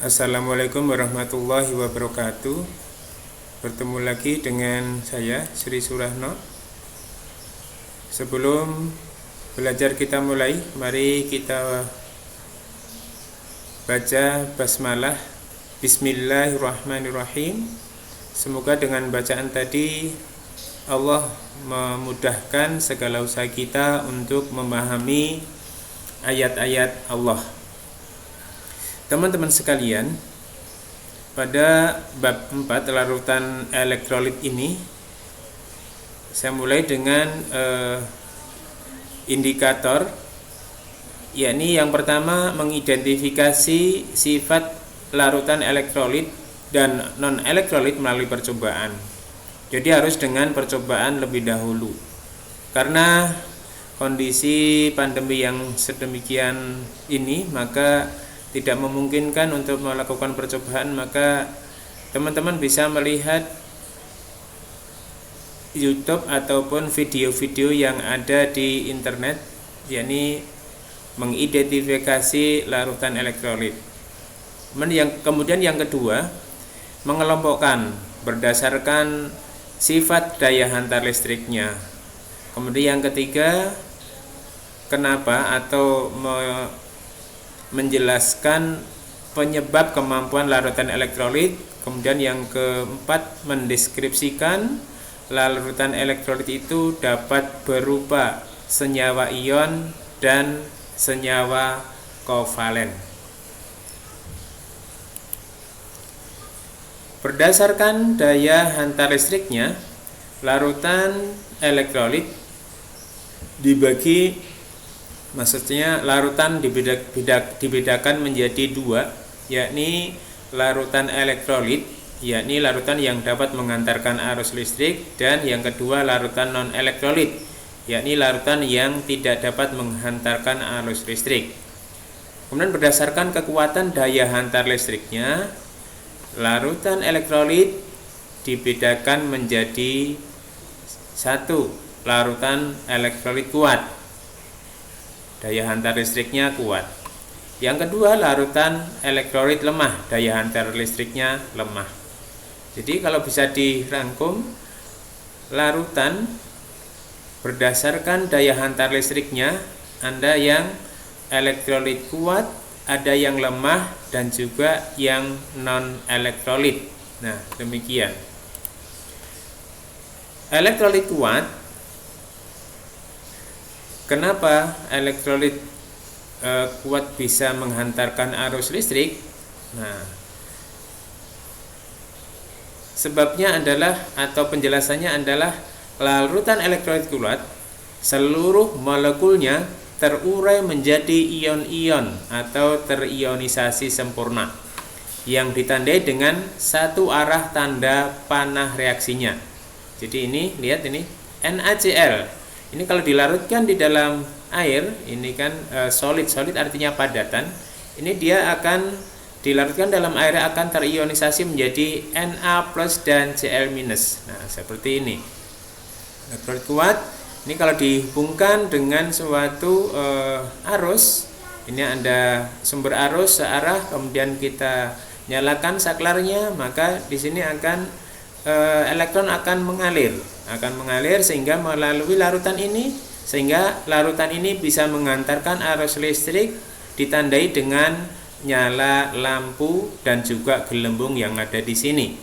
Assalamualaikum warahmatullahi wabarakatuh. Bertemu lagi dengan saya Sri Surahno. Sebelum belajar kita mulai, mari kita baca basmalah. Bismillahirrahmanirrahim. Semoga dengan bacaan tadi Allah memudahkan segala usaha kita untuk memahami ayat-ayat Allah. Teman-teman sekalian, pada bab 4 larutan elektrolit ini saya mulai dengan indikator, yakni yang pertama mengidentifikasi sifat larutan elektrolit dan non-elektrolit melalui percobaan. Jadi harus dengan percobaan lebih dahulu. Karena kondisi pandemi yang sedemikian ini, maka tidak memungkinkan untuk melakukan percobaan, maka teman-teman bisa melihat YouTube ataupun video-video yang ada di internet, yakni mengidentifikasi larutan elektrolit. Kemudian yang kedua, mengelompokkan berdasarkan sifat daya hantar listriknya. Kemudian yang ketiga, kenapa atau menjelaskan penyebab kemampuan larutan elektrolit. Kemudian yang keempat, mendeskripsikan larutan elektrolit itu dapat berupa senyawa ion dan senyawa kovalen. Berdasarkan daya hantar listriknya, larutan elektrolit larutan dibedakan menjadi dua, yakni larutan elektrolit, yakni larutan yang dapat mengantarkan arus listrik, dan yang kedua larutan non-elektrolit, yakni larutan yang tidak dapat menghantarkan arus listrik. Kemudian berdasarkan kekuatan daya hantar listriknya, larutan elektrolit dibedakan menjadi satu, larutan elektrolit kuat, daya hantar listriknya kuat. Yang kedua, larutan elektrolit lemah, daya hantar listriknya lemah. Jadi kalau bisa dirangkum, larutan berdasarkan daya hantar listriknya, ada yang elektrolit kuat, ada yang lemah, dan juga yang non-elektrolit. Nah, demikian. Elektrolit kuat, kenapa elektrolit kuat bisa menghantarkan arus listrik? Nah, sebabnya adalah atau penjelasannya adalah larutan elektrolit kuat, seluruh molekulnya terurai menjadi ion-ion atau terionisasi sempurna yang ditandai dengan satu arah tanda panah reaksinya. Jadi ini, lihat ini NaCl. Ini kalau dilarutkan di dalam air, ini kan solid artinya padatan. Ini dia akan dilarutkan dalam air, akan terionisasi menjadi Na plus dan Cl minus. Nah, seperti ini. Elektrolit kuat, ini kalau dihubungkan dengan suatu arus, ini ada sumber arus searah, kemudian kita nyalakan saklarnya, maka di sini akan elektron akan mengalir sehingga melalui larutan ini, sehingga larutan ini bisa mengantarkan arus listrik ditandai dengan nyala lampu dan juga gelembung yang ada di sini.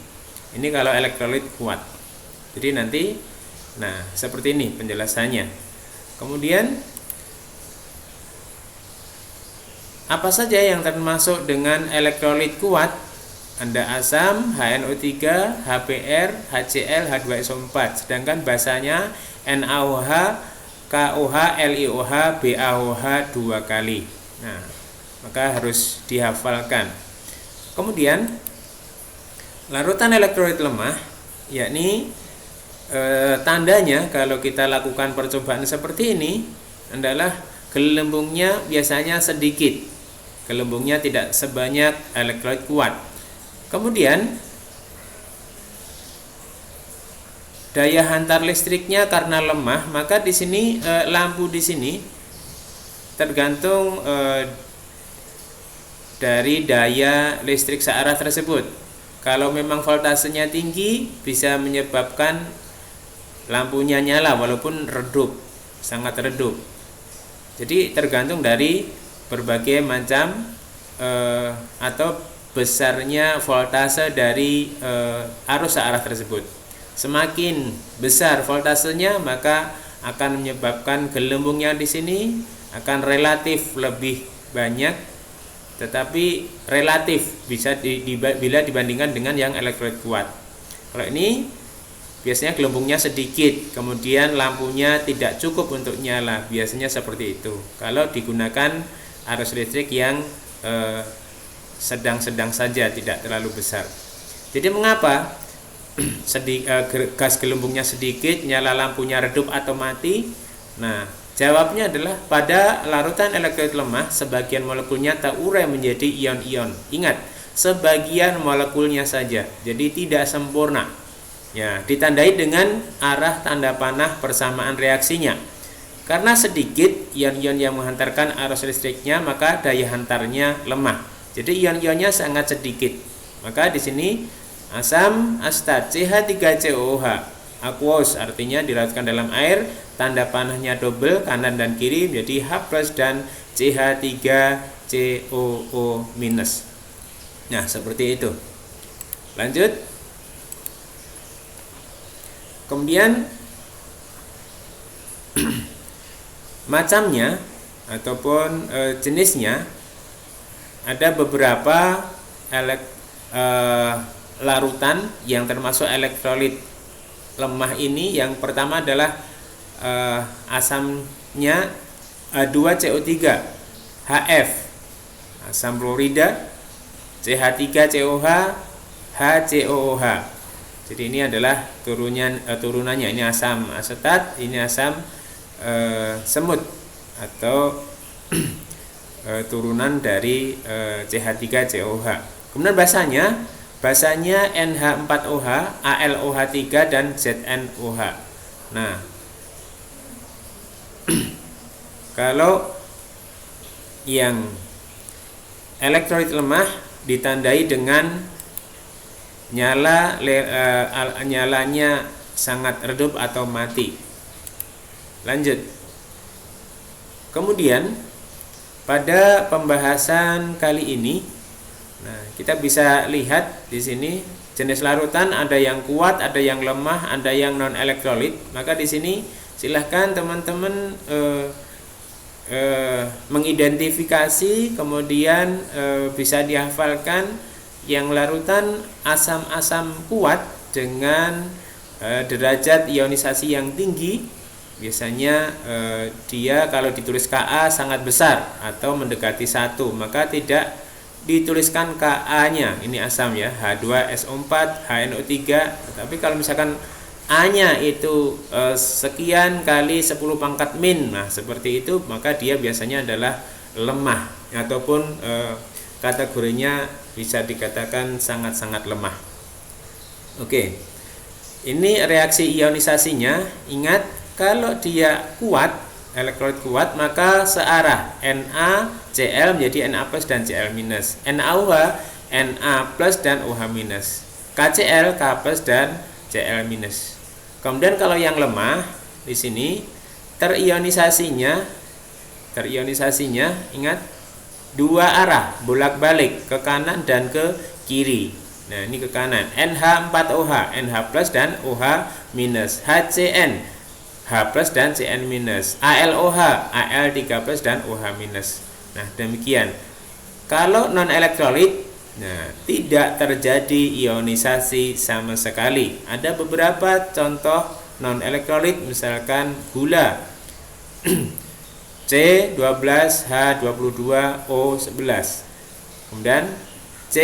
Ini kalau elektrolit kuat. Jadi nanti, nah seperti ini penjelasannya. Kemudian apa saja yang termasuk dengan elektrolit kuat? Ada asam, HNO3, HBr, HCl, H2SO4. Sedangkan basanya NaOH, KOH, LiOH, BaOH 2 kali. Nah, maka harus dihafalkan. Kemudian larutan elektrolit lemah, yakni tandanya kalau kita lakukan percobaan seperti ini adalah gelembungnya biasanya sedikit. Gelembungnya tidak sebanyak elektrolit kuat. Kemudian daya hantar listriknya karena lemah, maka di sini lampu di sini tergantung dari daya listrik searah tersebut. Kalau memang voltasenya tinggi, bisa menyebabkan lampunya nyala walaupun redup, sangat redup. Jadi tergantung dari berbagai macam atau besarnya voltase dari arus searah tersebut. Semakin besar voltasenya, maka akan menyebabkan gelembungnya di sini akan relatif lebih banyak, tetapi relatif bisa bila dibandingkan dengan yang elektrolit kuat. Kalau ini biasanya gelembungnya sedikit, kemudian lampunya tidak cukup untuk nyala, biasanya seperti itu. Kalau digunakan arus listrik yang sedang-sedang saja, tidak terlalu besar. Jadi mengapa gas gelembungnya sedikit, nyala lampunya redup atau mati? Nah, jawabnya adalah pada larutan elektrolit lemah, sebagian molekulnya terurai menjadi ion-ion. Ingat, sebagian molekulnya saja, jadi tidak sempurna. Ya, ditandai dengan arah tanda panah persamaan reaksinya. Karena sedikit ion-ion yang menghantarkan arus listriknya, maka daya hantarnya lemah. Jadi ion-ionnya sangat sedikit. Maka di sini asam asetat CH3COOH aqueous, artinya dilarutkan dalam air, tanda panahnya double kanan dan kiri menjadi H+ dan CH3COO-. Nah, seperti itu. Lanjut. Kemudian macamnya ataupun jenisnya, ada beberapa larutan yang termasuk elektrolit lemah ini. Yang pertama adalah asamnya H2CO3 HF, asam klorida, CH3COH HCOOH. Jadi ini adalah turunannya. Ini asam asetat, ini asam semut atau turunan dari CH3COH. Kemudian basanya NH4OH, AlOH3 dan ZnOH. Nah, kalau yang elektrolit lemah ditandai dengan nyalanya sangat redup atau mati. Lanjut. Kemudian pada pembahasan kali ini, nah, kita bisa lihat di sini jenis larutan, ada yang kuat, ada yang lemah, ada yang non elektrolit. Maka di sini silahkan teman-teman mengidentifikasi, kemudian bisa dihafalkan yang larutan asam-asam kuat dengan derajat ionisasi yang tinggi. Biasanya dia kalau ditulis Ka sangat besar atau mendekati 1, maka tidak dituliskan Ka-nya. Ini asam ya, H2SO4, HNO3. Tapi kalau misalkan A-nya itu sekian kali 10 pangkat min, nah seperti itu, maka dia biasanya adalah lemah ataupun kategorinya bisa dikatakan sangat-sangat lemah. Oke. Ini reaksi ionisasinya. Ingat, kalau dia kuat, elektrolit kuat, maka searah NaCl menjadi Na+ dan Cl-, NaOH Na+ dan OH-, KCl K+ dan Cl-. Kemudian kalau yang lemah di sini terionisasinya ingat, dua arah, bolak-balik, ke kanan dan ke kiri. Nah, ini ke kanan, NH4OH, NH+ dan OH-, HCN, H+ dan Cn-, AlOH, Al3+ dan OH-. Nah, demikian. Kalau non elektrolit, nah, tidak terjadi ionisasi sama sekali. Ada beberapa contoh non elektrolit, misalkan gula C12H22O11. Kemudian C,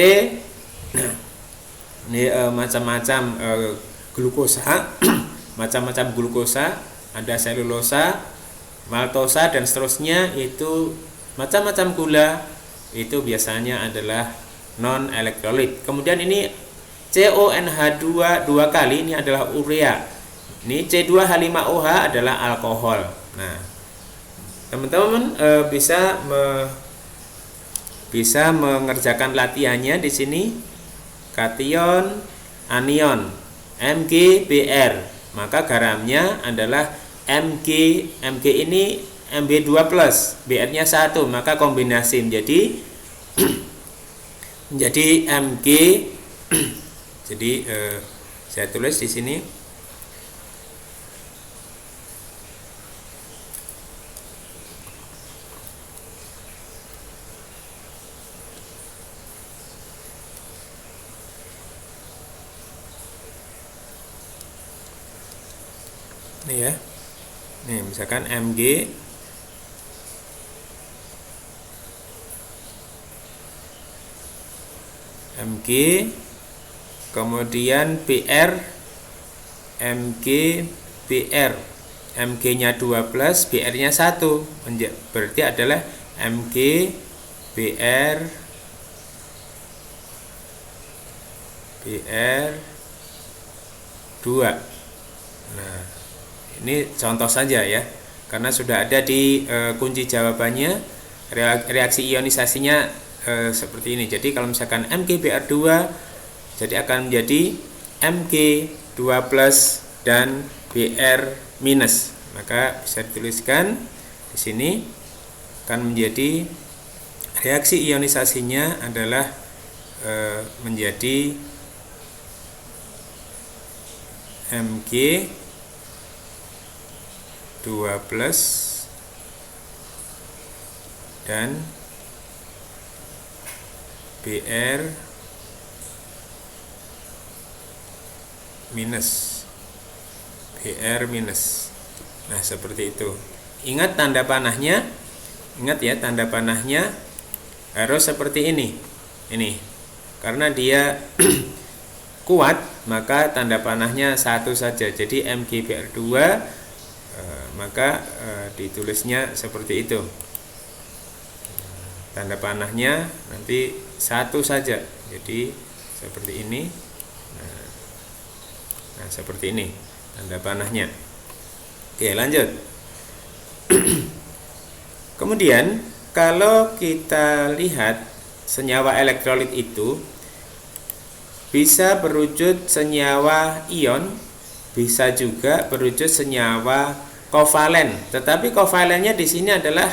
ini macam-macam glukosa, macam-macam glukosa, ada selulosa, maltosa dan seterusnya. Itu macam-macam gula, itu biasanya adalah non elektrolit. Kemudian ini CONH2 dua kali, ini adalah urea. Ini C2H5OH adalah alkohol. Nah, teman-teman bisa bisa mengerjakan latihannya di sini. Kation, anion, MgBr. Maka garamnya adalah Mg ini Mb2+, Br-nya 1, maka kombinasi menjadi Mg. Jadi saya tulis di sini ini ya. Nih, misalkan Mg kemudian Br MgBr, Mg-nya 2+, Br-nya 1, berarti adalah MgBr Br2. Nah, ini contoh saja ya, karena sudah ada di kunci jawabannya reaksi ionisasinya seperti ini. Jadi kalau misalkan MgBr2 jadi akan menjadi Mg2+ dan Br-, maka bisa dituliskan di sini akan menjadi reaksi ionisasinya adalah menjadi Mg2+ dan Br-. Nah, seperti itu. Ingat tanda panahnya. Ingat ya, tanda panahnya harus seperti ini. Ini. Karena dia kuat, maka tanda panahnya 1 saja. Jadi MgBr2 maka ditulisnya seperti itu. Tanda panahnya nanti 1 saja. Jadi seperti ini. Nah, seperti ini tanda panahnya. Oke, lanjut. Kemudian kalau kita lihat senyawa elektrolit itu bisa berwujud senyawa ion, bisa juga berwujud senyawa kovalen. Tetapi kovalennya di sini adalah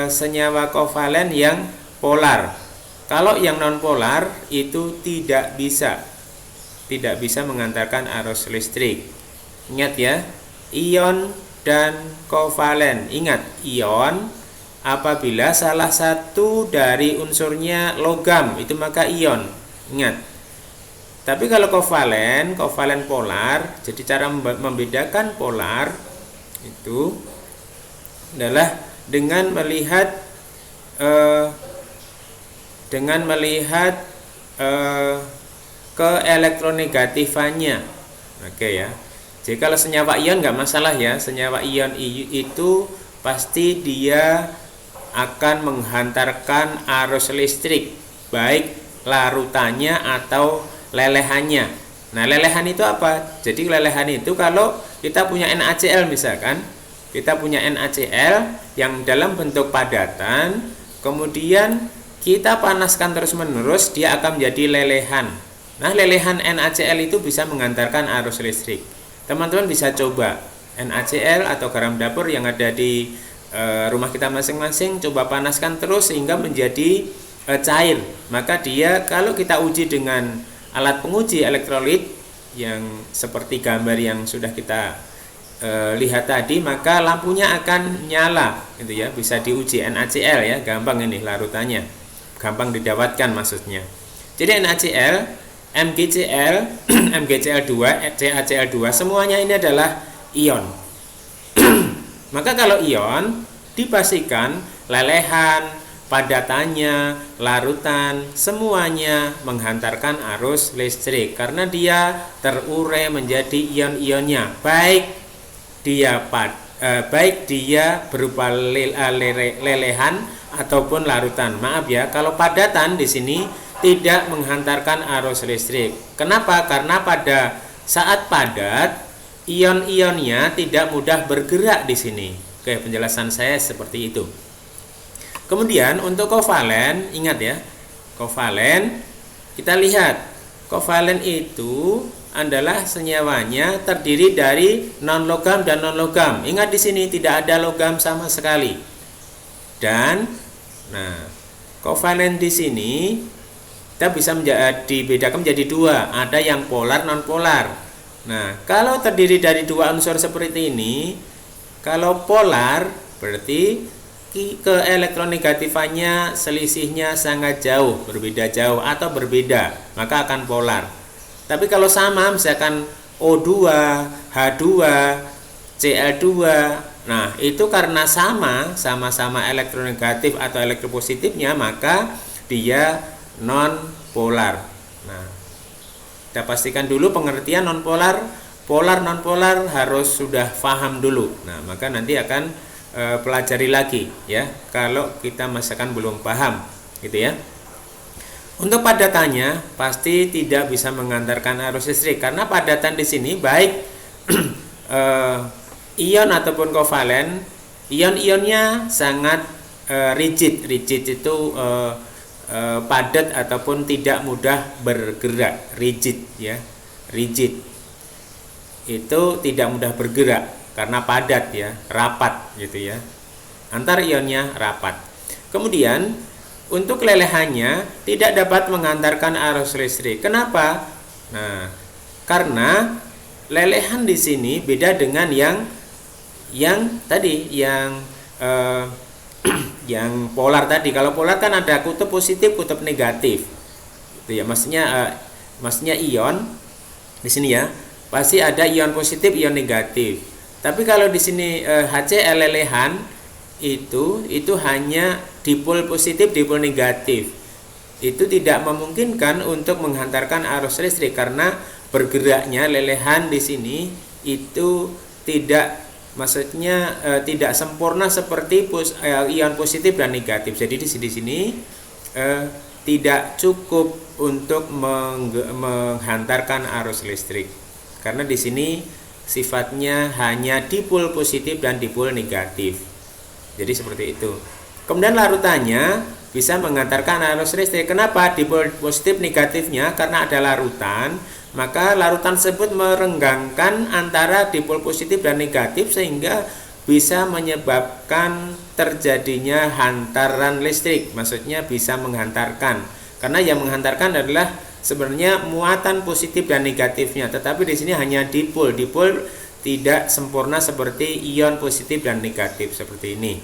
senyawa kovalen yang polar. Kalau yang non polar itu tidak bisa mengantarkan arus listrik. Ingat ya, ion dan kovalen. Ingat, ion apabila salah satu dari unsurnya logam, itu maka ion. Ingat. Tapi kalau kovalen polar, jadi cara membedakan polar itu adalah dengan melihat keelektronegatifannya. Oke ya. Jadi kalau senyawa ion nggak masalah ya. Senyawa ion itu pasti dia akan menghantarkan arus listrik, baik larutannya atau lelehannya. Nah, lelehan itu apa? Jadi lelehan itu kalau kita punya NaCl misalkan, kita punya NaCl yang dalam bentuk padatan, kemudian kita panaskan terus-menerus, dia akan menjadi lelehan. Nah, lelehan NaCl itu bisa mengantarkan arus listrik. Teman-teman bisa coba NaCl atau garam dapur yang ada di rumah kita masing-masing, coba panaskan terus sehingga menjadi cair. Maka dia, kalau kita uji dengan alat penguji elektrolit yang seperti gambar yang sudah kita lihat tadi, maka lampunya akan nyala gitu ya. Bisa diuji NaCl ya, gampang ini larutannya, gampang didapatkan maksudnya. Jadi NaCl, MgCl, MgCl2, CaCl2, semuanya ini adalah ion. Maka kalau ion, dipastikan lelehan, padatannya, larutan, semuanya menghantarkan arus listrik karena dia terurai menjadi ion-ionnya, baik dia berupa lelehan ataupun larutan. Maaf ya, kalau padatan di sini tidak menghantarkan arus listrik. Kenapa? Karena pada saat padat, ion-ionnya tidak mudah bergerak di sini. Oke, penjelasan saya seperti itu. Kemudian untuk kovalen, ingat ya, kovalen kita lihat, kovalen itu adalah senyawanya terdiri dari non logam dan non logam. Ingat di sini tidak ada logam sama sekali. Dan nah, kovalen di sini kita bisa dibedakan menjadi dua, ada yang polar non polar. Nah, kalau terdiri dari dua unsur seperti ini, kalau polar berarti keelektronegatifannya selisihnya sangat jauh, berbeda jauh atau berbeda, maka akan polar. Tapi kalau sama, misalkan O2, H2, Cl2, nah itu karena sama-sama elektronegatif atau elektropositifnya, maka dia non polar. Nah, kita pastikan dulu pengertian non polar, polar non polar harus sudah paham dulu. Nah, maka nanti akan pelajari lagi ya kalau kita misalkan belum paham gitu ya. Untuk padatannya pasti tidak bisa mengantarkan arus listrik karena padatan di sini baik ion ataupun kovalen, ion-ionnya sangat rigid itu padat ataupun tidak mudah bergerak, rigid ya, rigid itu tidak mudah bergerak karena padat ya, rapat gitu ya. Antar ionnya rapat. Kemudian untuk kelelehannya tidak dapat mengantarkan arus listrik. Kenapa? Nah, karena lelehan di sini beda dengan yang tadi yang yang polar tadi. Kalau polar kan ada kutub positif, kutub negatif. Itu ya, maksudnya ion di sini ya, pasti ada ion positif, ion negatif. Tapi kalau di sini HCl lelehan itu hanya dipol positif, dipol negatif. Itu tidak memungkinkan untuk menghantarkan arus listrik karena bergeraknya lelehan di sini itu tidak, maksudnya tidak sempurna seperti ion positif dan negatif. Jadi di sini tidak cukup untuk menghantarkan arus listrik karena di sini sifatnya hanya dipol positif dan dipol negatif. Jadi seperti itu. Kemudian larutannya bisa mengantarkan arus listrik. Kenapa dipol positif negatifnya? Karena ada larutan, maka larutan tersebut merenggangkan antara dipol positif dan negatif sehingga bisa menyebabkan terjadinya hantaran listrik. Maksudnya bisa menghantarkan. Karena yang menghantarkan adalah sebenarnya muatan positif dan negatifnya, tetapi di sini hanya dipol. Dipol tidak sempurna seperti ion positif dan negatif seperti ini.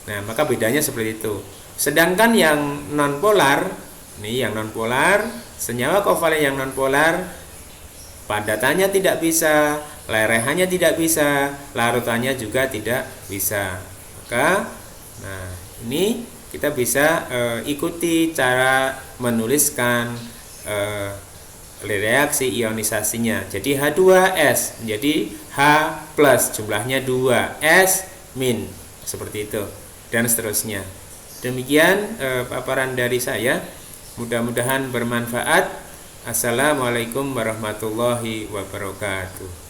Nah, maka bedanya seperti itu. Sedangkan yang non polar, ini yang non polar, senyawa kovalen yang non polar, padatannya tidak bisa, lelehannya tidak bisa, larutannya juga tidak bisa. Maka, nah ini kita bisa ikuti cara menuliskan reaksi ionisasinya. Jadi H2S menjadi H plus, jumlahnya 2, S min, seperti itu dan seterusnya. Demikian paparan dari saya, mudah-mudahan bermanfaat. Assalamualaikum warahmatullahi wabarakatuh.